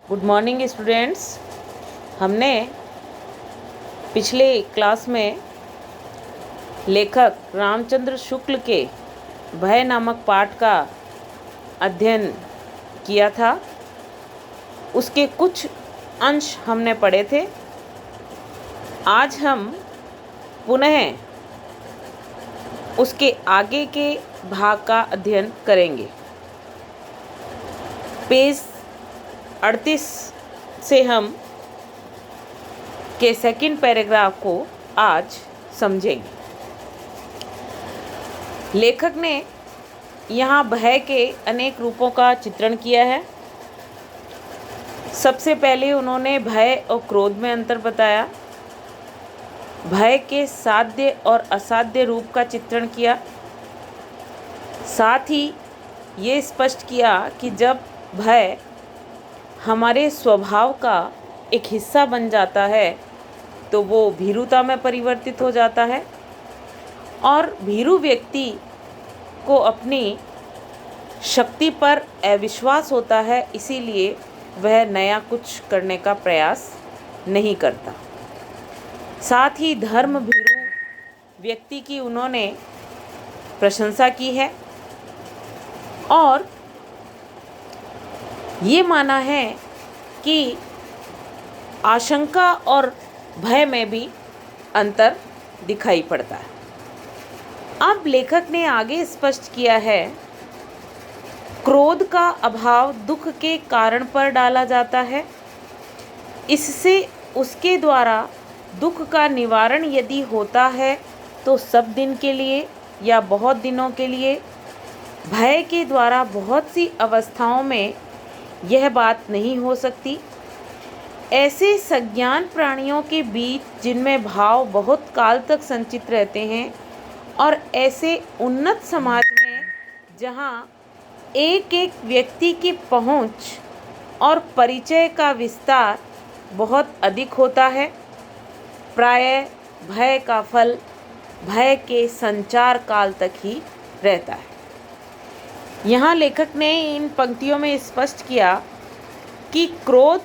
Good morning students. हमने पिछले class में लेखक रामचंद्र शुक्ल के भय नामक पाठ का अध्ययन किया था। उसके कुछ अंश हमने पढ़े थे। आज हम पुनः उसके आगे के भाग का अध्ययन करेंगे। पेज 38 से हम के सेकंड पैराग्राफ को आज समझेंगे। लेखक ने यहाँ भय के अनेक रूपों का चित्रण किया है। सबसे पहले उन्होंने भय और क्रोध में अंतर बताया, भय के साध्य और असाध्य रूप का चित्रण किया। साथ ही ये स्पष्ट किया कि जब भय हमारे स्वभाव का एक हिस्सा बन जाता है तो वो भीरुता में परिवर्तित हो जाता है और भीरु व्यक्ति को अपनी शक्ति पर अविश्वास होता है, इसीलिए वह नया कुछ करने का प्रयास नहीं करता। साथ ही धर्म भीरु व्यक्ति की उन्होंने प्रशंसा की है और ये माना है कि आशंका और भय में भी अंतर दिखाई पड़ता है। अब लेखक ने आगे स्पष्ट किया है, क्रोध का अभाव दुख के कारण पर डाला जाता है। इससे उसके द्वारा दुख का निवारण यदि होता है तो सब दिन के लिए या बहुत दिनों के लिए। भय के द्वारा बहुत सी अवस्थाओं में यह बात नहीं हो सकती। ऐसे सज्ञान प्राणियों के बीच जिनमें भाव बहुत काल तक संचित रहते हैं और ऐसे उन्नत समाज में जहाँ एक एक व्यक्ति की पहुँच और परिचय का विस्तार बहुत अधिक होता है, प्रायः भय का फल भय के संचार काल तक ही रहता है। यहाँ लेखक ने इन पंक्तियों में स्पष्ट किया कि क्रोध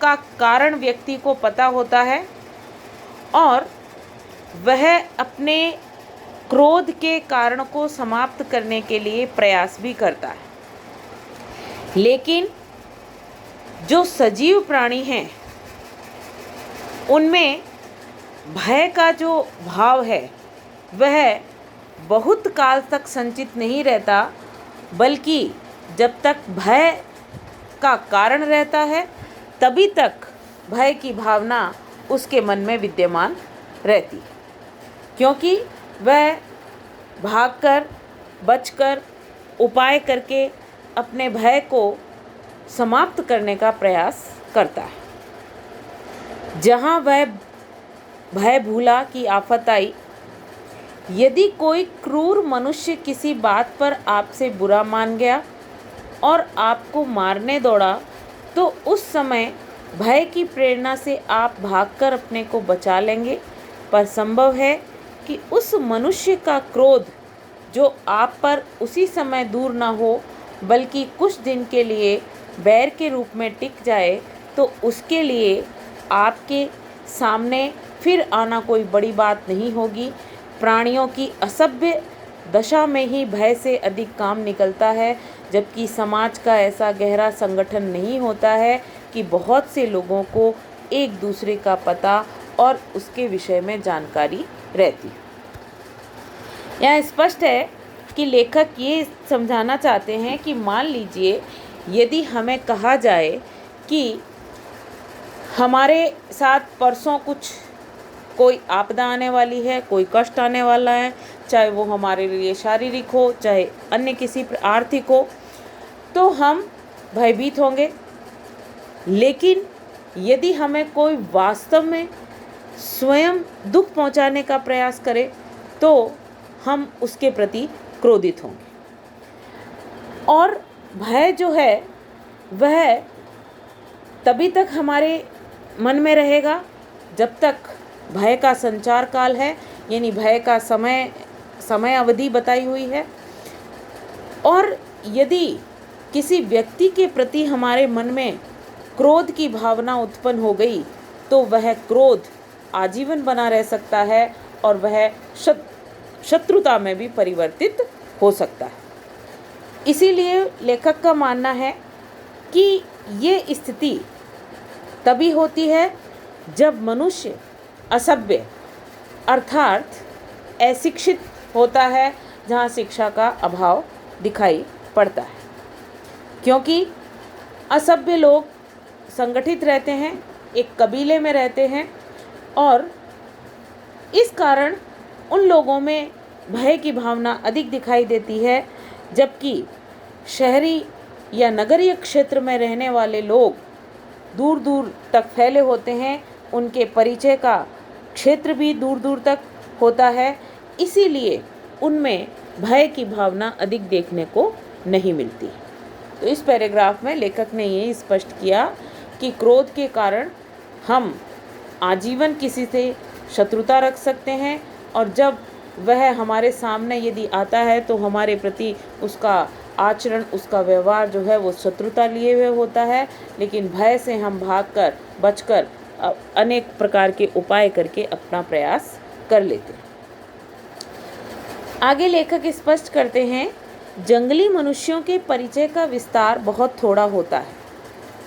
का कारण व्यक्ति को पता होता है और वह अपने क्रोध के कारण को समाप्त करने के लिए प्रयास भी करता है। लेकिन जो सजीव प्राणी हैं उनमें भय का जो भाव है वह बहुत काल तक संचित नहीं रहता, बल्कि जब तक भय का कारण रहता है तभी तक भय की भावना उसके मन में विद्यमान रहती है, क्योंकि वह भागकर बचकर उपाय करके अपने भय को समाप्त करने का प्रयास करता है। जहाँ वह भय भूला कि आफत आई, यदि कोई क्रूर मनुष्य किसी बात पर आपसे बुरा मान गया और आपको मारने दौड़ा तो उस समय भय की प्रेरणा से आप भागकर अपने को बचा लेंगे, पर संभव है कि उस मनुष्य का क्रोध जो आप पर उसी समय दूर न हो बल्कि कुछ दिन के लिए बैर के रूप में टिक जाए, तो उसके लिए आपके सामने फिर आना कोई बड़ी बात नहीं होगी। प्राणियों की असभ्य दशा में ही भय से अधिक काम निकलता है, जबकि समाज का ऐसा गहरा संगठन नहीं होता है कि बहुत से लोगों को एक दूसरे का पता और उसके विषय में जानकारी रहती। यहाँ स्पष्ट है कि लेखक ये समझाना चाहते हैं कि मान लीजिए यदि हमें कहा जाए कि हमारे साथ परसों कोई आपदा आने वाली है, कोई कष्ट आने वाला है, चाहे वो हमारे लिए शारीरिक हो चाहे अन्य किसी आर्थिक हो, तो हम भयभीत होंगे। लेकिन यदि हमें कोई वास्तव में स्वयं दुख पहुंचाने का प्रयास करे तो हम उसके प्रति क्रोधित होंगे। और भय जो है वह तभी तक हमारे मन में रहेगा जब तक भय का संचार काल है, यानी भय का समय अवधि बताई हुई है। और यदि किसी व्यक्ति के प्रति हमारे मन में क्रोध की भावना उत्पन्न हो गई तो वह क्रोध आजीवन बना रह सकता है और वह शत्रुता में भी परिवर्तित हो सकता है। इसीलिए लेखक का मानना है कि ये स्थिति तभी होती है जब मनुष्य असभ्य अर्थात अशिक्षित होता है, जहाँ शिक्षा का अभाव दिखाई पड़ता है। क्योंकि असभ्य लोग संगठित रहते हैं, एक कबीले में रहते हैं और इस कारण उन लोगों में भय की भावना अधिक दिखाई देती है, जबकि शहरी या नगरीय क्षेत्र में रहने वाले लोग दूर दूर तक फैले होते हैं, उनके परिचय का क्षेत्र भी दूर दूर तक होता है, इसीलिए उनमें भय की भावना अधिक देखने को नहीं मिलती। तो इस पैराग्राफ में लेखक ने ये स्पष्ट किया कि क्रोध के कारण हम आजीवन किसी से शत्रुता रख सकते हैं और जब वह हमारे सामने यदि आता है तो हमारे प्रति उसका आचरण, उसका व्यवहार जो है वो शत्रुता लिए हुए होता है, लेकिन भय से हम भागकर बचकर अनेक प्रकार के उपाय करके अपना प्रयास कर लेते हैं। आगे लेखक स्पष्ट करते हैं, जंगली मनुष्यों के परिचय का विस्तार बहुत थोड़ा होता है।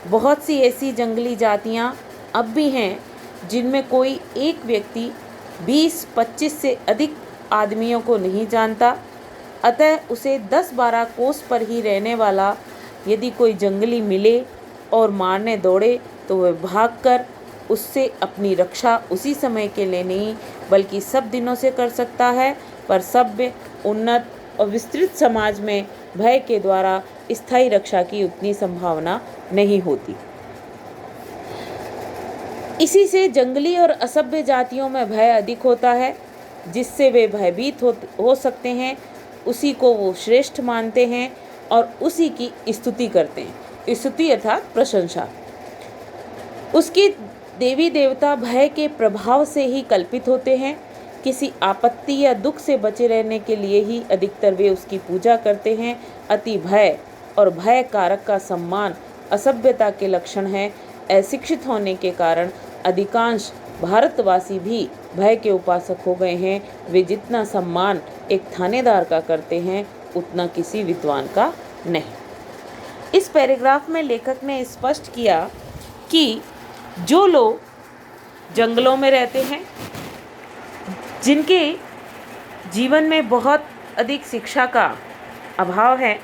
बहुत सी ऐसी जंगली जातियां अब भी हैं जिनमें कोई एक व्यक्ति 20-25 से अधिक आदमियों को नहीं जानता, अतः उसे 10-12 कोस पर ही रहने वाला यदि कोई जंगली मिले और मारने दौड़े तो वह भागकर उससे अपनी रक्षा उसी समय के लिए नहीं बल्कि सब दिनों से कर सकता है। पर सभ्य, उन्नत और विस्तृत समाज में भय के द्वारा स्थायी रक्षा की उतनी संभावना नहीं होती। इसी से जंगली और असभ्य जातियों में भय अधिक होता है, जिससे वे भयभीत हो सकते हैं, उसी को वो श्रेष्ठ मानते हैं और उसी की स्तुति करते हैं। स्तुति अर्थात प्रशंसा। उसके देवी देवता भय के प्रभाव से ही कल्पित होते हैं। किसी आपत्ति या दुख से बचे रहने के लिए ही अधिकतर वे उसकी पूजा करते हैं। अति भय और भय कारक का सम्मान असभ्यता के लक्षण है। अशिक्षित होने के कारण अधिकांश भारतवासी भी भय के उपासक हो गए हैं। वे जितना सम्मान एक थानेदार का करते हैं उतना किसी विद्वान का नहीं। इस पैराग्राफ में लेखक ने स्पष्ट किया कि जो लोग जंगलों में रहते हैं, जिनके जीवन में बहुत अधिक शिक्षा का अभाव है,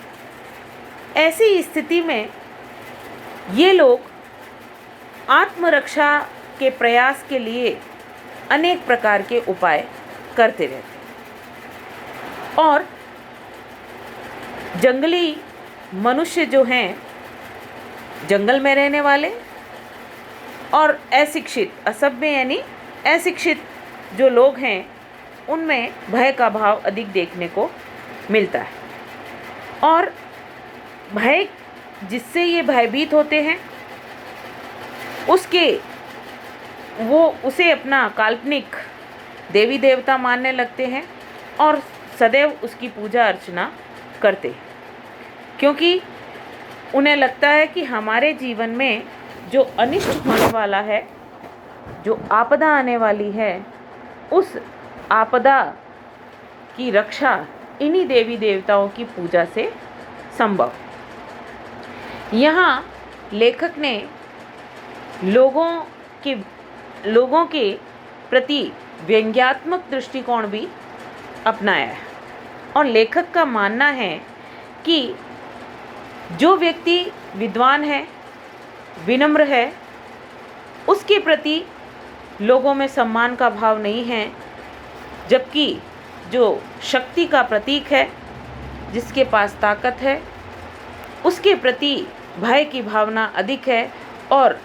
ऐसी स्थिति में ये लोग आत्मरक्षा के प्रयास के लिए अनेक प्रकार के उपाय करते रहते हैं। और जंगली मनुष्य जो हैं, जंगल में रहने वाले और अशिक्षित, असभ्य यानी अशिक्षित जो लोग हैं, उनमें भय का भाव अधिक देखने को मिलता है। और भय जिससे ये भयभीत होते हैं उसे अपना काल्पनिक देवी देवता मानने लगते हैं और सदैव उसकी पूजा अर्चना करते हैं, क्योंकि उन्हें लगता है कि हमारे जीवन में जो अनिष्ट होने वाला है, जो आपदा आने वाली है, उस आपदा की रक्षा इन्हीं देवी देवताओं की पूजा से संभव। यहाँ लेखक ने लोगों के प्रति व्यंग्यात्मक दृष्टिकोण भी अपनाया है और लेखक का मानना है कि जो व्यक्ति विद्वान है, विनम्र है, उसके प्रति लोगों में सम्मान का भाव नहीं है, जबकि जो शक्ति का प्रतीक है, जिसके पास ताकत है, उसके प्रति भय की भावना अधिक है और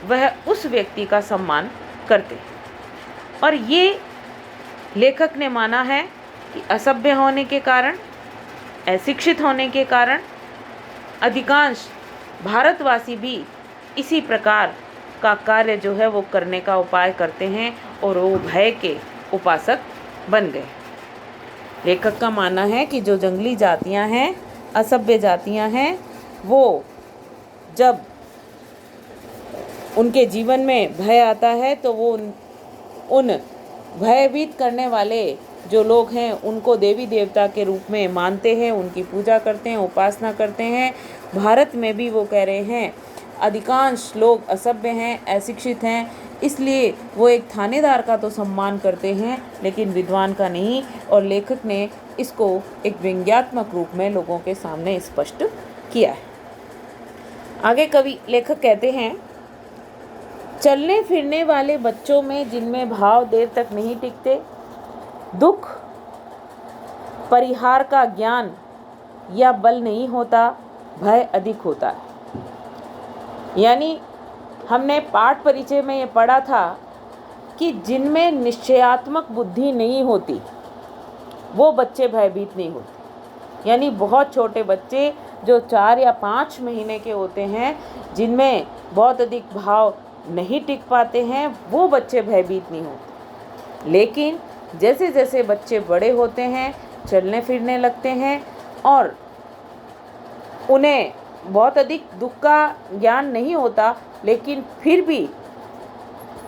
वह उस व्यक्ति का सम्मान करते हैं। और ये लेखक ने माना है कि असभ्य होने के कारण, अशिक्षित होने के कारण अधिकांश भारतवासी भी इसी प्रकार का कार्य जो है वो करने का उपाय करते हैं और वो भय के उपासक बन गए। लेखक का मानना है कि जो जंगली जातियां हैं, असभ्य जातियां हैं, वो जब उनके जीवन में भय आता है तो वो उन भयभीत करने वाले जो लोग हैं उनको देवी देवता के रूप में मानते हैं, उनकी पूजा करते हैं, उपासना करते हैं। भारत में भी वो कह रहे हैं अधिकांश लोग असभ्य हैं, अशिक्षित हैं, इसलिए वो एक थानेदार का तो सम्मान करते हैं लेकिन विद्वान का नहीं। और लेखक ने इसको एक व्यंग्यात्मक रूप में लोगों के सामने स्पष्ट किया है। आगे कवि लेखक कहते हैं, चलने फिरने वाले बच्चों में जिनमें भाव देर तक नहीं टिकते, दुख परिहार का ज्ञान या बल नहीं होता, भय अधिक होता है। यानी हमने पाठ परिचय में ये पढ़ा था कि जिनमें निश्चयात्मक बुद्धि नहीं होती वो बच्चे भयभीत नहीं होते। यानी बहुत छोटे बच्चे जो 4 या 5 महीने के होते हैं, जिनमें बहुत अधिक भाव नहीं टिक पाते हैं, वो बच्चे भयभीत नहीं होते। लेकिन जैसे जैसे बच्चे बड़े होते हैं, चलने फिरने लगते हैं और उन्हें बहुत अधिक दुख का ज्ञान नहीं होता, लेकिन फिर भी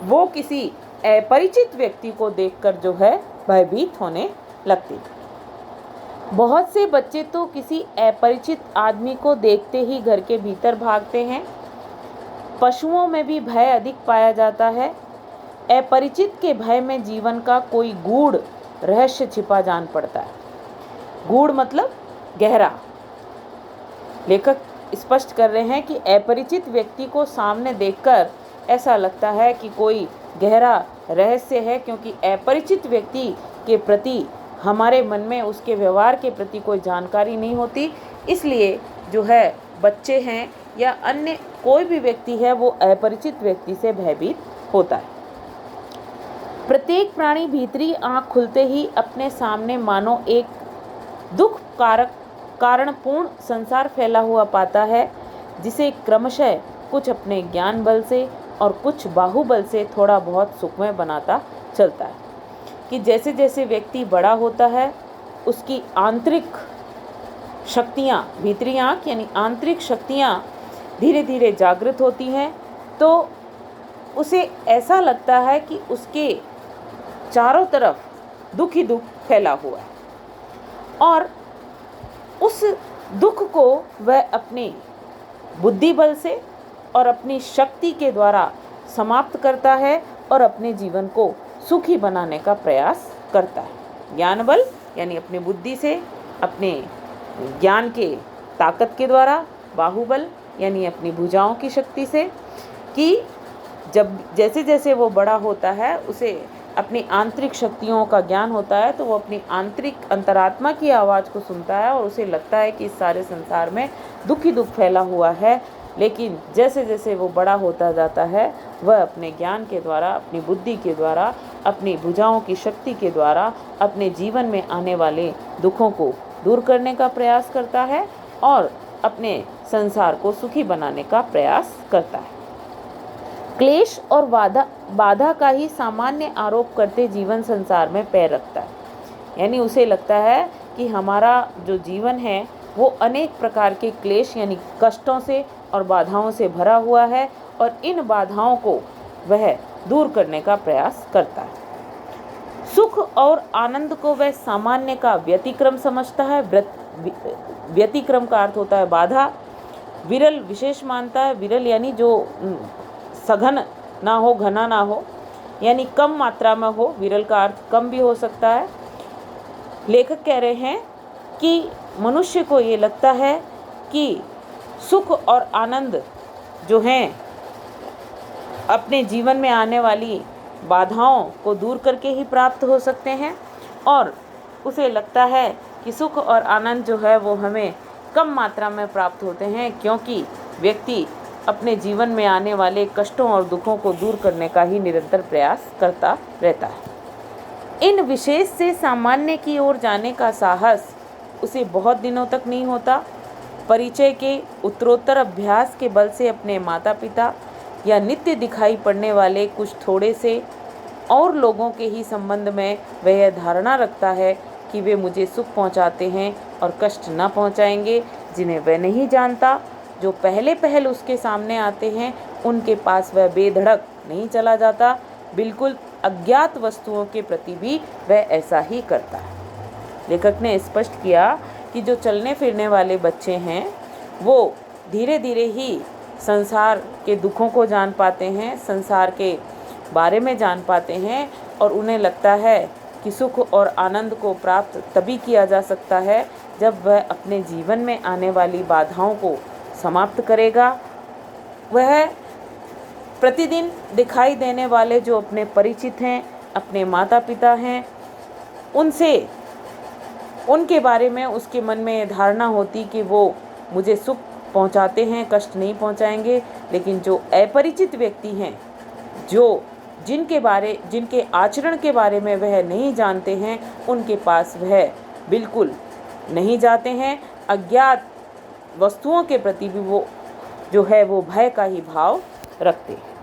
वो किसी अपरिचित व्यक्ति को देखकर जो है भयभीत होने लगते। बहुत से बच्चे तो किसी अपरिचित आदमी को देखते ही घर के भीतर भागते हैं। पशुओं में भी भय अधिक पाया जाता है। अपरिचित के भय में जीवन का कोई गूढ़ रहस्य छिपा जान पड़ता है। गूढ़ मतलब गहरा। लेखक स्पष्ट कर रहे हैं कि अपरिचित व्यक्ति को सामने देखकर ऐसा लगता है कि कोई गहरा रहस्य है, क्योंकि अपरिचित व्यक्ति के प्रति हमारे मन में उसके व्यवहार के प्रति कोई जानकारी नहीं होती। इसलिए जो है बच्चे हैं या अन्य कोई भी व्यक्ति है वो अपरिचित व्यक्ति से भयभीत होता है। प्रत्येक प्राणी भीतरी आँख खुलते ही अपने सामने मानो एक दुख कारणपूर्ण संसार फैला हुआ पाता है, जिसे क्रमशः कुछ अपने ज्ञान बल से और कुछ बाहुबल से थोड़ा बहुत सुखमय बनाता चलता है। कि जैसे जैसे व्यक्ति बड़ा होता है उसकी आंतरिक शक्तियाँ, भीतरी आँख यानी आंतरिक शक्तियाँ धीरे धीरे जागृत होती हैं, तो उसे ऐसा लगता है कि उसके चारों तरफ दुख ही दुख फैला हुआ है और उस दुख को वह अपने बुद्धि बल से और अपनी शक्ति के द्वारा समाप्त करता है और अपने जीवन को सुखी बनाने का प्रयास करता है। ज्ञान बल यानी अपनी बुद्धि से, अपने ज्ञान के ताकत के द्वारा, बाहुबल यानी अपनी भुजाओं की शक्ति से, कि जब जैसे जैसे वो बड़ा होता है उसे अपनी आंतरिक शक्तियों का ज्ञान होता है, तो वो अपनी आंतरिक अंतरात्मा की आवाज़ को सुनता है और उसे लगता है कि इस सारे संसार में दुख ही दुख फैला हुआ है। लेकिन जैसे जैसे वो बड़ा होता जाता है वह अपने ज्ञान के द्वारा, अपनी बुद्धि के द्वारा, अपनी भुजाओं की शक्ति के द्वारा अपने जीवन में आने वाले दुखों को दूर करने का प्रयास करता है और अपने संसार को सुखी बनाने का प्रयास करता है। क्लेश और बाधा का ही सामान्य आरोप करते जीवन संसार में पैर रखता है। यानी उसे लगता है कि हमारा जो जीवन है वो अनेक प्रकार के क्लेश यानी कष्टों से और बाधाओं से भरा हुआ है और इन बाधाओं को वह दूर करने का प्रयास करता है। सुख और आनंद को वह सामान्य का व्यतिक्रम समझता है। व्यतिक्रम का अर्थ होता है बाधा। विरल विशेष मानता है। विरल यानी जो सघन ना हो, घना ना हो, यानी कम मात्रा में हो। विरल का अर्थ कम भी हो सकता है। लेखक कह रहे हैं कि मनुष्य को ये लगता है कि सुख और आनंद जो हैं अपने जीवन में आने वाली बाधाओं को दूर करके ही प्राप्त हो सकते हैं और उसे लगता है कि सुख और आनंद जो है वो हमें कम मात्रा में प्राप्त होते हैं, क्योंकि व्यक्ति अपने जीवन में आने वाले कष्टों और दुखों को दूर करने का ही निरंतर प्रयास करता रहता है। इन विशेष से सामान्य की ओर जाने का साहस उसे बहुत दिनों तक नहीं होता। परिचय के उत्तरोत्तर अभ्यास के बल से अपने माता पिता या नित्य दिखाई पड़ने वाले कुछ थोड़े से और लोगों के ही संबंध में वह यह धारणा रखता है कि वे मुझे सुख पहुंचाते हैं और कष्ट न पहुंचाएंगे। जिन्हें वह नहीं जानता, जो पहले उसके सामने आते हैं, उनके पास वह बेधड़क नहीं चला जाता, बिल्कुल अज्ञात वस्तुओं के प्रति भी वह ऐसा ही करता है। लेखक ने स्पष्ट किया कि जो चलने फिरने वाले बच्चे हैं वो धीरे धीरे ही संसार के दुखों को जान पाते हैं, संसार के बारे में जान पाते हैं, और उन्हें लगता है कि सुख और आनंद को प्राप्त तभी किया जा सकता है जब वह अपने जीवन में आने वाली बाधाओं को समाप्त करेगा। वह प्रतिदिन दिखाई देने वाले जो अपने परिचित हैं, अपने माता पिता हैं, उनसे उनके बारे में उसके मन में ये धारणा होती कि वो मुझे सुख पहुंचाते हैं, कष्ट नहीं पहुंचाएंगे। लेकिन जो अपरिचित व्यक्ति हैं, जिनके आचरण के बारे में वह नहीं जानते हैं, उनके पास वह बिल्कुल नहीं जाते हैं। अज्ञात वस्तुओं के प्रति भी वो जो है वो भय का ही भाव रखते हैं।